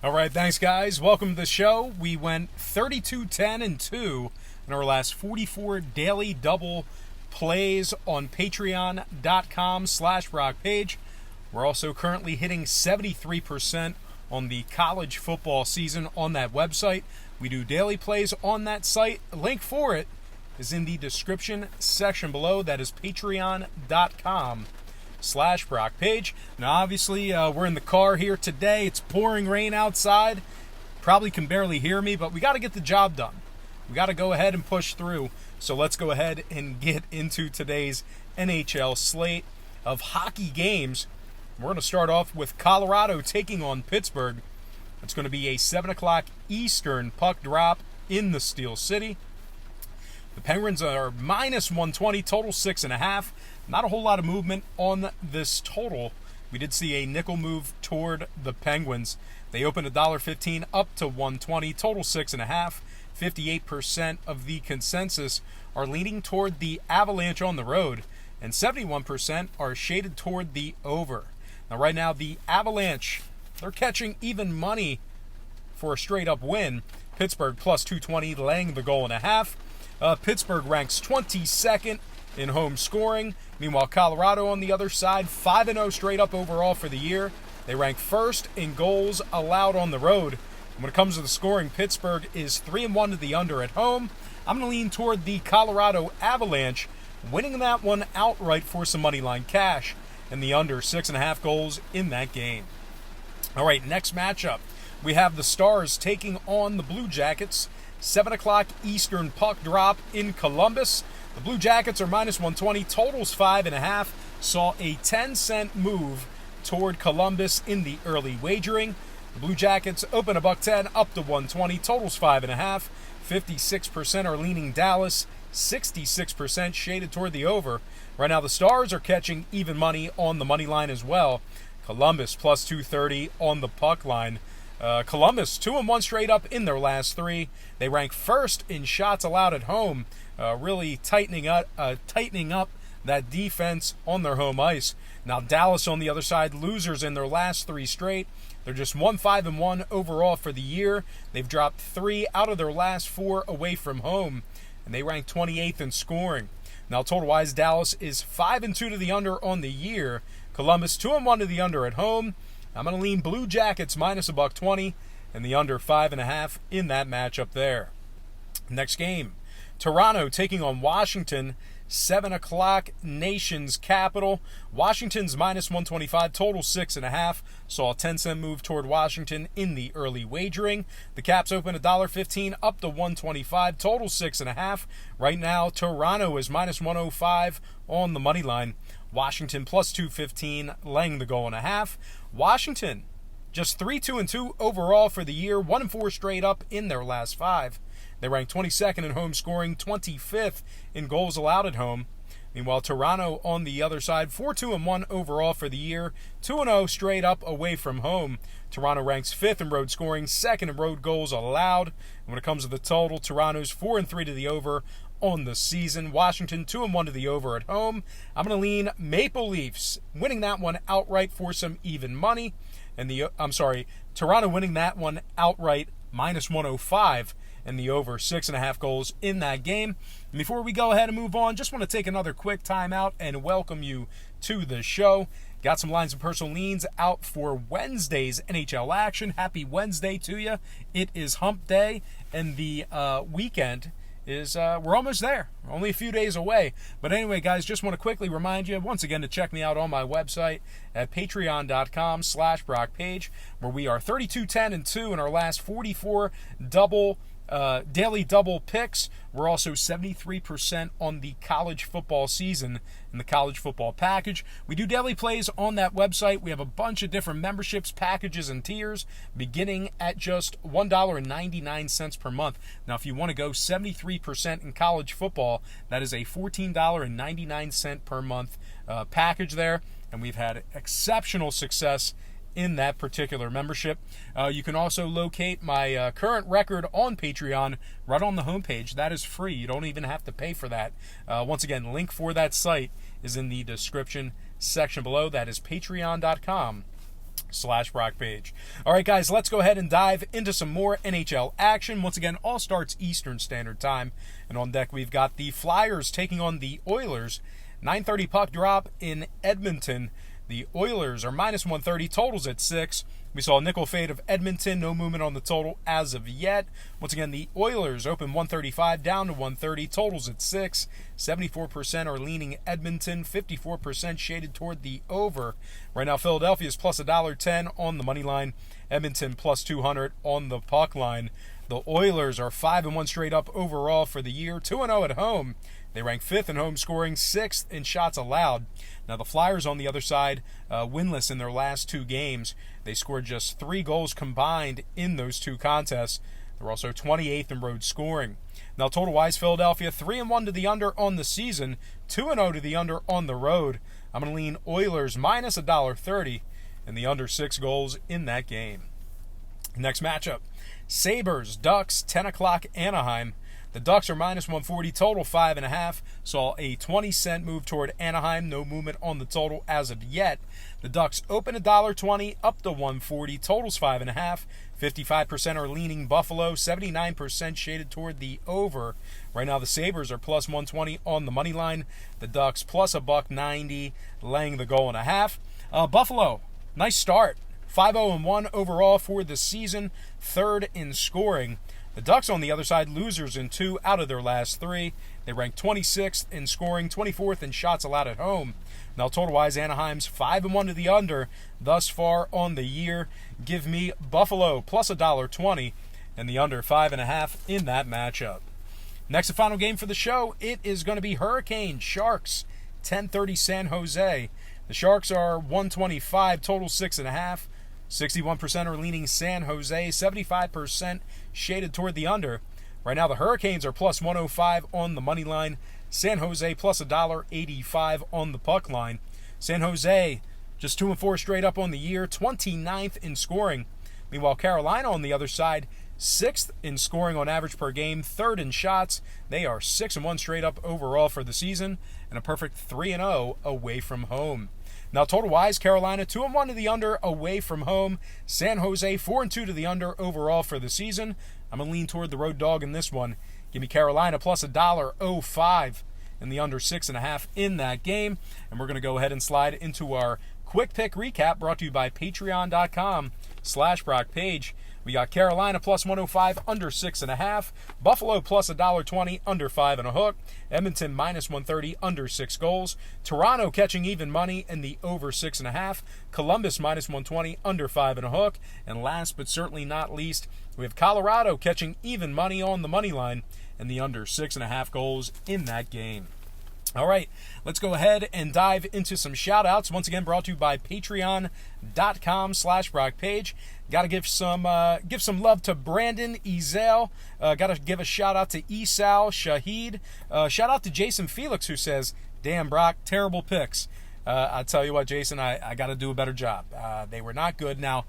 All right, thanks, guys. Welcome to the show. We went 32, 10, and 2 in our last 44 daily double plays on patreon.com/BrockPage. We're also currently hitting 73% on the college football season on that website. We do daily plays on that site. A link for it is in the description section below. That is patreon.com/BrockPage. Now, obviously, we're in the car here today. It's pouring rain outside. Probably can barely hear me, but we got to get the job done. We got to go ahead and push through. So let's go ahead and get into today's NHL slate of hockey games. We're going to start off with Colorado taking on Pittsburgh. It's going to be a 7 o'clock Eastern puck drop in the Steel City. The Penguins are minus 120, total 6.5. Not a whole lot of movement on this total. We did see a nickel move toward the Penguins. They opened $1.15 up to 120, total 6.5. 58% of the consensus are leaning toward the Avalanche on the road, and 71% are shaded toward the over. Now, right now, the Avalanche, they're catching even money for a straight-up win. Pittsburgh plus 220, laying the goal and a half. Pittsburgh ranks 22nd in home scoring. Meanwhile, Colorado on the other side, 5-0 straight up overall for the year. They rank first in goals allowed on the road. When it comes to the scoring, Pittsburgh is 3-1 to the under at home. I'm going to lean toward the Colorado Avalanche, winning that one outright for some moneyline cash, and the under 6.5 goals in that game. All right, next matchup. We have the Stars taking on the Blue Jackets. 7 o'clock Eastern puck drop in Columbus. The Blue Jackets are minus 120, totals 5.5. Saw a 10-cent move toward Columbus in the early wagering. The Blue Jackets open $1.10 up to 120, totals 5.5. 56% are leaning Dallas, 66% shaded toward the over. Right now, the Stars are catching even money on the money line as well. Columbus plus 230 on the puck line. Columbus 2-1 straight up in their last three. They rank first in shots allowed at home, really tightening up that defense on their home ice. Now Dallas on the other side, losers in their last three straight. They're just 1-5-1 overall for the year. They've dropped 3 out of their last 4 away from home, and they rank 28th in scoring. Now total-wise, Dallas is 5-2 to the under on the year. Columbus 2-1 to the under at home. I'm going to lean Blue Jackets minus $1.20 and the under 5.5 in that matchup there. Next game, Toronto taking on Washington. 7 o'clock Nation's capital. Washington's minus 125, total 6.5. Saw a 10-cent move toward Washington in the early wagering. The Caps open $1.15 up to 125, total 6.5. Right now, Toronto is minus 105 on the money line. Washington plus 215, laying the goal and a half. Washington just 3-2-2 overall for the year, 1-4 straight up in their last 5. They rank 22nd in home scoring, 25th in goals allowed at home. Meanwhile, Toronto on the other side, 4-2-1 overall for the year, 2-0 straight up away from home. Toronto ranks 5th in road scoring, 2nd in road goals allowed. And when it comes to the total, Toronto's 4-3 to the over on the season. Washington 2-1 to the over at home. I'm going to lean Maple Leafs, winning that one outright for some even money. And Toronto winning that one outright minus 105. And the over 6.5 goals in that game. And before we go ahead and move on, just want to take another quick time out and welcome you to the show. Got some lines and personal leans out for Wednesday's NHL action. Happy Wednesday to you. It is hump day, and the weekend is, we're almost there. We're only a few days away. But anyway, guys, just want to quickly remind you once again to check me out on my website at patreon.com/BrockPage, where we are 32, 10, and 2 in our last 44 daily double picks. We're also 73% on the college football season in the college football package. We do daily plays on that website. We have a bunch of different memberships, packages, and tiers beginning at just $1.99 per month. Now, if you want to go 73% in college football, that is a $14.99 per month package there. And we've had exceptional success in that particular membership. You can also locate my current record on Patreon right on the homepage. That is free. You don't even have to pay for that. Once again, link for that site is in the description section below. That is patreon.com patreon.com/BrockPage. All right, guys, let's go ahead and dive into some more NHL action. Once again, all starts Eastern Standard Time. And on deck, we've got the Flyers taking on the Oilers. 9:30 puck drop in Edmonton. The Oilers are minus 130, totals at 6. We saw a nickel fade of Edmonton, no movement on the total as of yet. Once again, the Oilers open 135 down to 130, totals at 6. 74% are leaning Edmonton, 54% shaded toward the over. Right now, Philadelphia is plus $1.10 on the money line. Edmonton plus 200 on the puck line. The Oilers are 5-1 straight up overall for the year, 2-0 at home. They rank 5th in home scoring, 6th in shots allowed. Now the Flyers on the other side, winless in their last 2 games. They scored just 3 goals combined in those 2 contests. They're also 28th in road scoring. Now total-wise, Philadelphia 3-1 to the under on the season, 2-0 to the under on the road. I'm going to lean Oilers minus $1.30 and the under 6 goals in that game. Next matchup, Sabres, Ducks, 10 o'clock Anaheim. The Ducks are minus 140, total 5.5. Saw a 20-cent move toward Anaheim. No movement on the total as of yet. The Ducks open $1.20, up to 140, totals 5.5. 55% are leaning Buffalo, 79% shaded toward the over. Right now, the Sabres are plus 120 on the money line. The Ducks plus $1.90, laying the goal and a half. Buffalo, nice start. 5-0-1 overall for the season, 3rd in scoring. The Ducks, on the other side, losers in 2 out of their last 3. They rank 26th in scoring, 24th in shots allowed at home. Now, total-wise, Anaheim's 5-1 to the under thus far on the year. Give me Buffalo plus $1.20 and the under 5.5 in that matchup. Next and final game for the show, it is going to be Hurricane Sharks, 10:30 San Jose. The Sharks are 125, total 6.5. 61% are leaning San Jose, 75% shaded toward the under. Right now, the Hurricanes are plus 105 on the money line. San Jose plus $1.85 on the puck line. San Jose just 2-4 straight up on the year, 29th in scoring. Meanwhile, Carolina on the other side, 6th in scoring on average per game, 3rd in shots. They are 6-1 straight up overall for the season, and a perfect 3-0 away from home. Now, total-wise, Carolina 2-1 to the under away from home. San Jose 4-2 to the under overall for the season. I'm going to lean toward the road dog in this one. Give me Carolina plus $1.05 and the under 6.5 in that game. And we're going to go ahead and slide into our quick pick recap brought to you by patreon.com/BrockPage. We got Carolina plus 105, under 6.5. Buffalo plus $1.20, under 5 and a hook. Edmonton minus 130, under 6 goals. Toronto catching even money in the over 6.5. Columbus minus 120, under 5 and a hook. And last but certainly not least, we have Colorado catching even money on the money line and the under 6.5 goals in that game. All right, let's go ahead and dive into some shout-outs. Once again, brought to you by patreon.com/BrockPage. Got to give some love to Brandon Ezel. Got to give a shout-out to Esau Shahid. Shout-out to Jason Felix, who says, "Damn, Brock, terrible picks." I tell you what, Jason, I got to do a better job. They were not good. Now,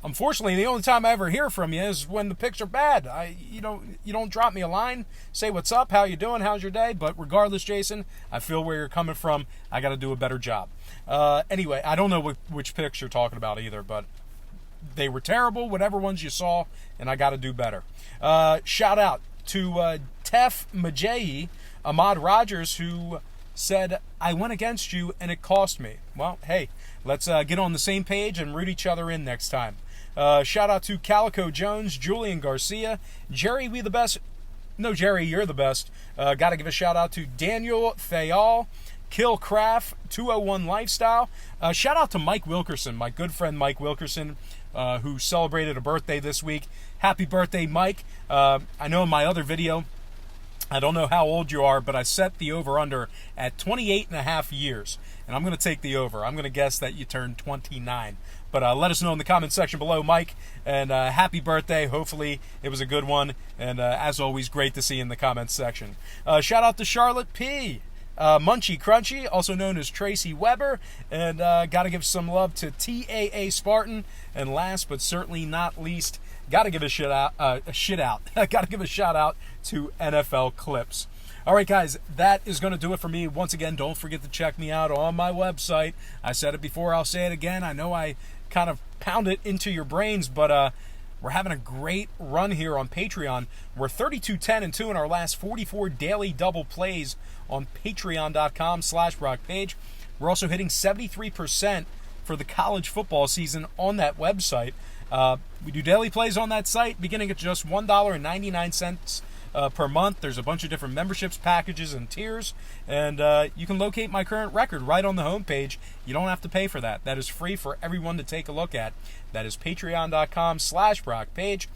unfortunately, the only time I ever hear from you is when the picks are bad. You don't drop me a line, say what's up, how you doing, how's your day. But regardless, Jason, I feel where you're coming from. I got to do a better job. Anyway, I don't know which picks you're talking about either, but they were terrible, whatever ones you saw, and I got to do better. Shout out to Tef Majehi, Ahmad Rogers, who said, "I went against you and it cost me." Well, hey, let's get on the same page and root each other in next time. Shout out to Calico Jones, Julian Garcia, Jerry, we the best. No, Jerry, you're the best. Got to give a shout out to Daniel Thayal, Kill Craft, 201 Lifestyle. Shout out to Mike Wilkerson, my good friend Mike Wilkerson, who celebrated a birthday this week. Happy birthday, Mike. I know in my other video, I don't know how old you are, but I set the over-under at 28.5 years. And I'm going to take the over. I'm going to guess that you turned 29. But let us know in the comment section below, Mike. And happy birthday. Hopefully it was a good one. And as always, great to see you in the comments section. Shout out to Charlotte P. Munchy Crunchy, also known as Tracy Weber. And got to give some love to TAA Spartan. And last but certainly not least, got to give a shout out to NFL Clips. All right, guys, that is going to do it for me. Once again, don't forget to check me out on my website. I said it before, I'll say it again. I know I kind of pound it into your brains, but we're having a great run here on Patreon. We're 32-10-2 in our last 44 daily double plays on patreon.com/BrockPage. We're also hitting 73% for the college football season on that website. We do daily plays on that site beginning at just $1.99 per month. There's a bunch of different memberships, packages, and tiers, and you can locate my current record right on the homepage. You don't have to pay for that. That is free for everyone to take a look at. That is patreon.com/BrockPage.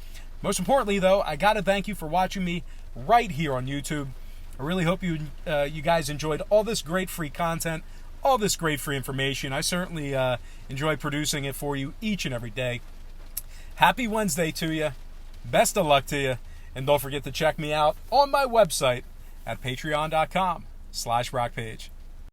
Most importantly, though, I got to thank you for watching me right here on YouTube. I really hope you guys enjoyed all this great free content, all this great free information. I certainly enjoy producing it for you each and every day. Happy Wednesday to you. Best of luck to you. And don't forget to check me out on my website at patreon.com/BrockPage.